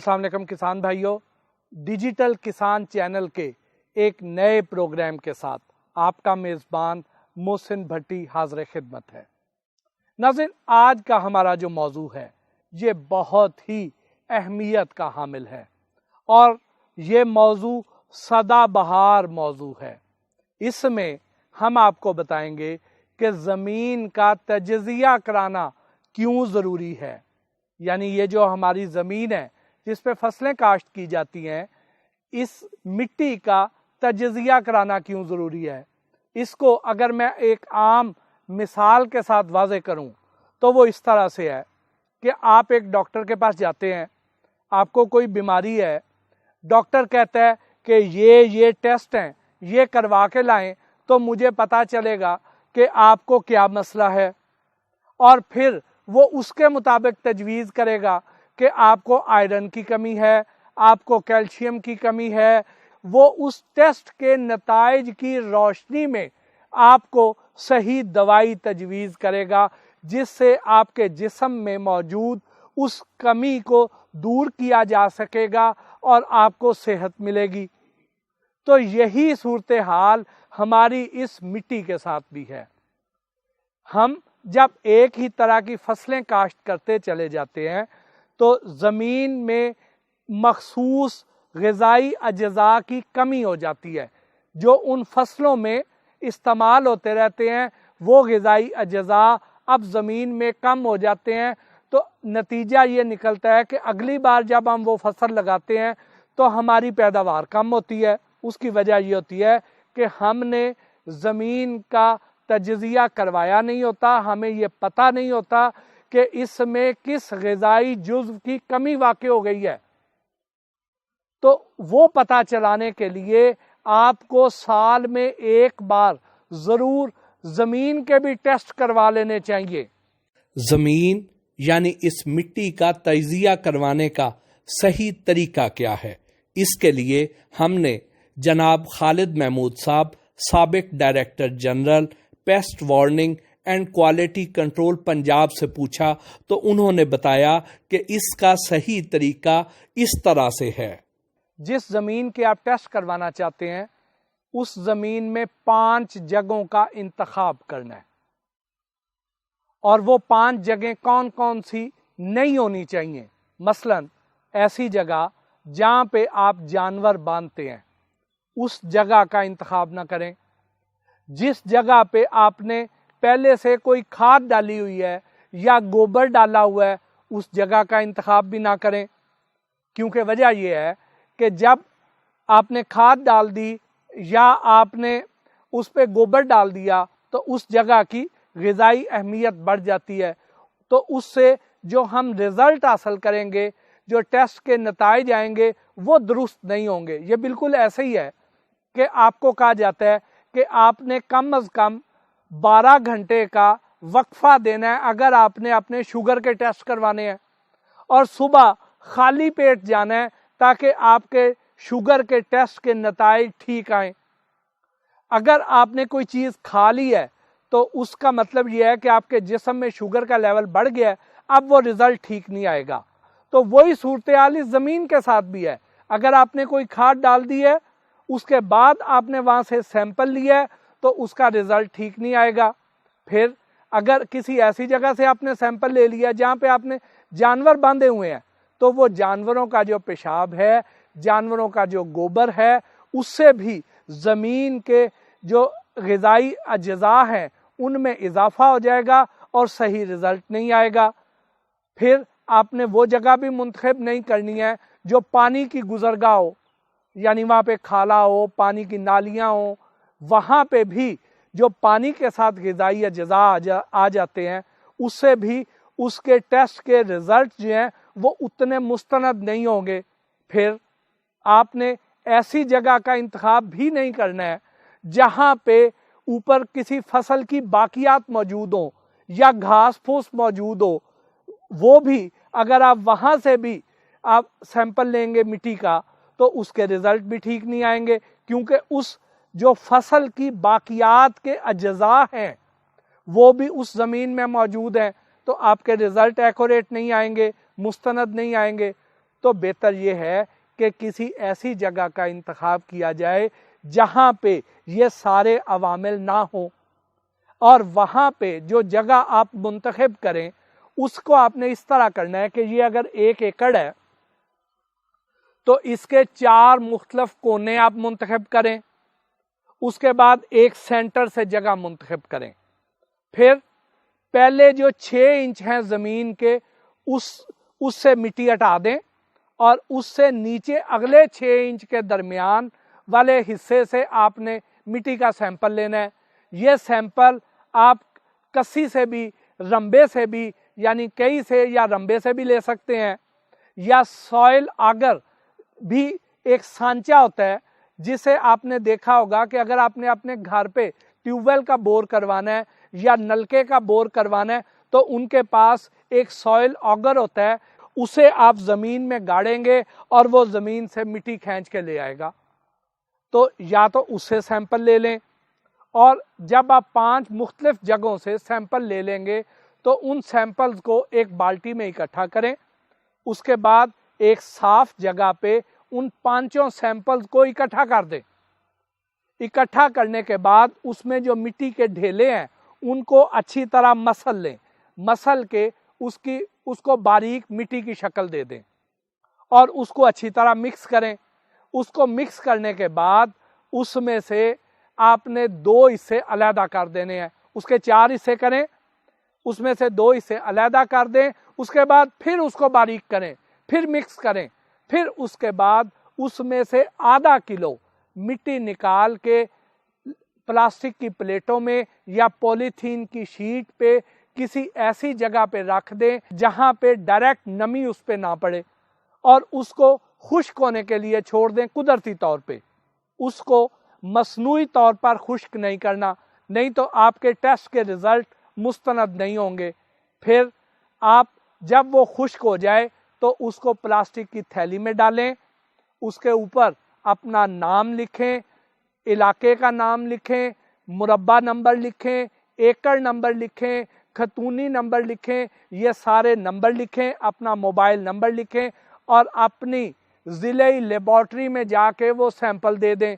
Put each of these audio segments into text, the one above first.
السلام علیکم کسان بھائیوں، ڈیجیٹل کسان چینل کے ایک نئے پروگرام کے ساتھ آپ کا میزبان محسن بھٹی حاضر خدمت ہے۔ ناظرین، آج کا ہمارا جو موضوع ہے یہ بہت ہی اہمیت کا حامل ہے اور یہ موضوع سدا بہار موضوع ہے۔ اس میں ہم آپ کو بتائیں گے کہ زمین کا تجزیہ کرانا کیوں ضروری ہے، یعنی یہ جو ہماری زمین ہے جس پہ فصلیں کاشت کی جاتی ہیں، اس مٹی کا تجزیہ کرانا کیوں ضروری ہے۔ اس کو اگر میں ایک عام مثال کے ساتھ واضح کروں تو وہ اس طرح سے ہے کہ آپ ایک ڈاکٹر کے پاس جاتے ہیں، آپ کو کوئی بیماری ہے، ڈاکٹر کہتا ہے کہ یہ ٹیسٹ ہیں، یہ کروا کے لائیں تو مجھے پتا چلے گا کہ آپ کو کیا مسئلہ ہے، اور پھر وہ اس کے مطابق تجویز کرے گا کہ آپ کو آئرن کی کمی ہے، آپ کو کیلشیم کی کمی ہے۔ وہ اس ٹیسٹ کے نتائج کی روشنی میں آپ کو صحیح دوائی تجویز کرے گا جس سے آپ کے جسم میں موجود اس کمی کو دور کیا جا سکے گا اور آپ کو صحت ملے گی۔ تو یہی صورتحال ہماری اس مٹی کے ساتھ بھی ہے۔ ہم جب ایک ہی طرح کی فصلیں کاشت کرتے چلے جاتے ہیں تو زمین میں مخصوص غذائی اجزاء کی کمی ہو جاتی ہے، جو ان فصلوں میں استعمال ہوتے رہتے ہیں وہ غذائی اجزاء اب زمین میں کم ہو جاتے ہیں، تو نتیجہ یہ نکلتا ہے کہ اگلی بار جب ہم وہ فصل لگاتے ہیں تو ہماری پیداوار کم ہوتی ہے۔ اس کی وجہ یہ ہوتی ہے کہ ہم نے زمین کا تجزیہ کروایا نہیں ہوتا، ہمیں یہ پتہ نہیں ہوتا کہ اس میں کس غذائی جزو کی کمی واقع ہو گئی ہے۔ تو وہ پتہ چلانے کے لیے آپ کو سال میں ایک بار ضرور زمین کے بھی ٹیسٹ کروا لینے چاہیے۔ زمین یعنی اس مٹی کا تجزیہ کروانے کا صحیح طریقہ کیا ہے، اس کے لیے ہم نے جناب خالد محمود صاحب، سابق director general paste warning and quality control Punjab سے پوچھا تو انہوں نے بتایا کہ اس کا صحیح طریقہ اس طرح سے ہے۔ جس زمین کے آپ ٹیسٹ کروانا چاہتے ہیں اس زمین میں 5 جگہوں کا انتخاب کرنا ہے، اور وہ 5 جگہیں کون کون سی نہیں ہونی چاہیے۔ مثلا ایسی جگہ جہاں پہ آپ جانور باندھتے ہیں اس جگہ کا انتخاب نہ کریں۔ جس جگہ پہ آپ نے پہلے سے کوئی کھاد ڈالی ہوئی ہے یا گوبر ڈالا ہوا ہے اس جگہ کا انتخاب بھی نہ کریں، کیونکہ وجہ یہ ہے کہ جب آپ نے کھاد ڈال دی یا آپ نے اس پہ گوبر ڈال دیا تو اس جگہ کی غذائی اہمیت بڑھ جاتی ہے، تو اس سے جو ہم رزلٹ حاصل کریں گے، جو ٹیسٹ کے نتائج آئیں گے وہ درست نہیں ہوں گے۔ یہ بالکل ایسے ہی ہے کہ آپ کو کہا جاتا ہے کہ آپ نے کم از کم 12 گھنٹے کا وقفہ دینا ہے اگر آپ نے اپنے شوگر کے ٹیسٹ کروانے ہیں، اور صبح خالی پیٹ جانا ہے تاکہ آپ کے شوگر کے ٹیسٹ کے نتائج ٹھیک آئیں۔ اگر آپ نے کوئی چیز کھا لی ہے تو اس کا مطلب یہ ہے کہ آپ کے جسم میں شوگر کا لیول بڑھ گیا ہے، اب وہ رزلٹ ٹھیک نہیں آئے گا۔ تو وہی صورتحال اس زمین کے ساتھ بھی ہے۔ اگر آپ نے کوئی کھاد ڈال دی ہے اس کے بعد آپ نے وہاں سے سیمپل لیا ہے تو اس کا رزلٹ ٹھیک نہیں آئے گا۔ پھر اگر کسی ایسی جگہ سے آپ نے سیمپل لے لیا جہاں پہ آپ نے جانور باندھے ہوئے ہیں تو وہ جانوروں کا جو پیشاب ہے، جانوروں کا جو گوبر ہے، اس سے بھی زمین کے جو غذائی اجزاء ہیں ان میں اضافہ ہو جائے گا اور صحیح رزلٹ نہیں آئے گا۔ پھر آپ نے وہ جگہ بھی منتخب نہیں کرنی ہے جو پانی کی گزرگاہ ہو، یعنی وہاں پہ کھالا ہو، پانی کی نالیاں ہوں، وہاں پہ بھی جو پانی کے ساتھ غذائی اجزاء آ جاتے ہیں اس سے بھی اس کے ٹیسٹ کے رزلٹ جو ہیں وہ اتنے مستند نہیں ہوں گے۔ پھر آپ نے ایسی جگہ کا انتخاب بھی نہیں کرنا ہے جہاں پہ اوپر کسی فصل کی باقیات موجود ہوں یا گھاس پھوس موجود ہو، وہ بھی اگر آپ وہاں سے بھی آپ سیمپل لیں گے مٹی کا تو اس کے رزلٹ بھی ٹھیک نہیں آئیں گے، کیونکہ اس جو فصل کی باقیات کے اجزاء ہیں وہ بھی اس زمین میں موجود ہیں، تو آپ کے رزلٹ ایکوریٹ نہیں آئیں گے، مستند نہیں آئیں گے۔ تو بہتر یہ ہے کہ کسی ایسی جگہ کا انتخاب کیا جائے جہاں پہ یہ سارے عوامل نہ ہوں، اور وہاں پہ جو جگہ آپ منتخب کریں اس کو آپ نے اس طرح کرنا ہے کہ یہ اگر 1 ایکڑ ہے تو اس کے 4 مختلف کونے آپ منتخب کریں، اس کے بعد ایک سینٹر سے جگہ منتخب کریں، پھر پہلے جو 6 انچ ہیں زمین کے اس سے مٹی ہٹا دیں، اور اس سے نیچے اگلے 6 انچ کے درمیان والے حصے سے آپ نے مٹی کا سیمپل لینا ہے۔ یہ سیمپل آپ کسی سے بھی، رمبے سے بھی، یعنی کئی سے یا رمبے سے بھی لے سکتے ہیں، یا سوئل آگر بھی ایک سانچہ ہوتا ہے جسے آپ نے دیکھا ہوگا کہ اگر آپ نے اپنے گھر پہ ٹیوب ویل کا بور کروانا ہے یا نلکے کا بور کروانا ہے تو ان کے پاس ایک سوئل آگر ہوتا ہے، اسے آپ زمین میں گاڑیں گے اور وہ زمین سے مٹی کھینچ کے لے آئے گا۔ تو یا تو اس سے سیمپل لے لیں، اور جب آپ 5 مختلف جگہوں سے سیمپل لے لیں گے تو ان سیمپلز کو ایک بالٹی میں اکٹھا کریں، اس کے بعد ایک صاف جگہ پہ ان 5 سیمپلز کو اکٹھا کر دیں۔ اکٹھا کرنے کے بعد اس میں جو مٹی کے ڈھیلے ہیں ان کو اچھی طرح مسل لیں، مسل کے اس کو باریک مٹی کی شکل دے دیں اور اس کو اچھی طرح مکس کریں۔ اس کو مکس کرنے کے بعد اس میں سے آپ نے 2 حصے علیحدہ کر دینے ہیں، اس کے 4 حصے کریں، اس میں سے 2 حصے علیحدہ کر دیں، اس کے بعد پھر اس کو باریک کریں، پھر مکس کریں، پھر اس کے بعد اس میں سے ½ کلو مٹی نکال کے پلاسٹک کی پلیٹوں میں یا پولیتھین کی شیٹ پہ کسی ایسی جگہ پہ رکھ دیں جہاں پہ ڈائریکٹ نمی اس پہ نہ پڑے، اور اس کو خشک ہونے کے لیے چھوڑ دیں قدرتی طور پہ۔ اس کو مصنوعی طور پر خشک نہیں کرنا، نہیں تو آپ کے ٹیسٹ کے رزلٹ مستند نہیں ہوں گے۔ پھر آپ جب وہ خشک ہو جائے تو اس کو پلاسٹک کی تھیلی میں ڈالیں، اس کے اوپر اپنا نام لکھیں، علاقے کا نام لکھیں، مربع نمبر لکھیں، ایکڑ نمبر لکھیں، خطونی نمبر لکھیں، یہ سارے نمبر لکھیں، اپنا موبائل نمبر لکھیں، اور اپنی ضلعی لیبارٹری میں جا کے وہ سیمپل دے دیں۔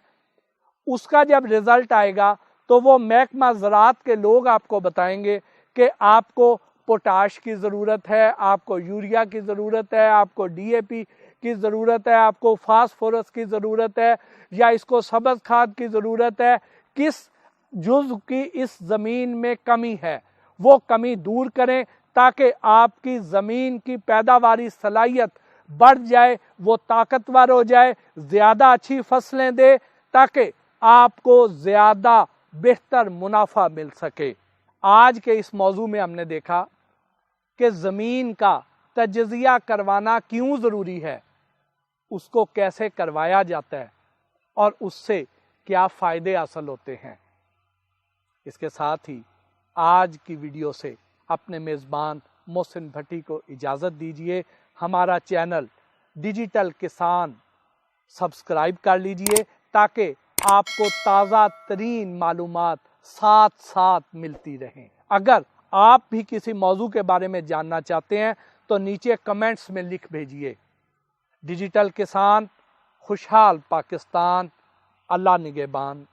اس کا جب رزلٹ آئے گا تو وہ محکمہ زراعت کے لوگ آپ کو بتائیں گے کہ آپ کو پوٹاش کی ضرورت ہے، آپ کو یوریا کی ضرورت ہے، آپ کو ڈی اے پی کی ضرورت ہے، آپ کو فاسفورس کی ضرورت ہے، یا اس کو سبز کھاد کی ضرورت ہے، کس جزء کی اس زمین میں کمی ہے وہ کمی دور کریں تاکہ آپ کی زمین کی پیداواری صلاحیت بڑھ جائے، وہ طاقتور ہو جائے، زیادہ اچھی فصلیں دے تاکہ آپ کو زیادہ بہتر منافع مل سکے۔ آج کے اس موضوع میں ہم نے دیکھا کہ زمین کا تجزیہ کروانا کیوں ضروری ہے، اس کو کیسے کروایا جاتا ہے، اور اس سے کیا فائدے حاصل ہوتے ہیں۔ اس کے ساتھ ہی آج کی ویڈیو سے اپنے میزبان محسن بھٹی کو اجازت دیجیے۔ ہمارا چینل ڈیجیٹل کسان سبسکرائب کر لیجئے تاکہ آپ کو تازہ ترین معلومات ساتھ ساتھ ملتی رہیں۔ اگر آپ بھی کسی موضوع کے بارے میں جاننا چاہتے ہیں تو نیچے کمنٹس میں لکھ بھیجئے۔ ڈیجیٹل کسان، خوشحال پاکستان، اللہ نگہبان۔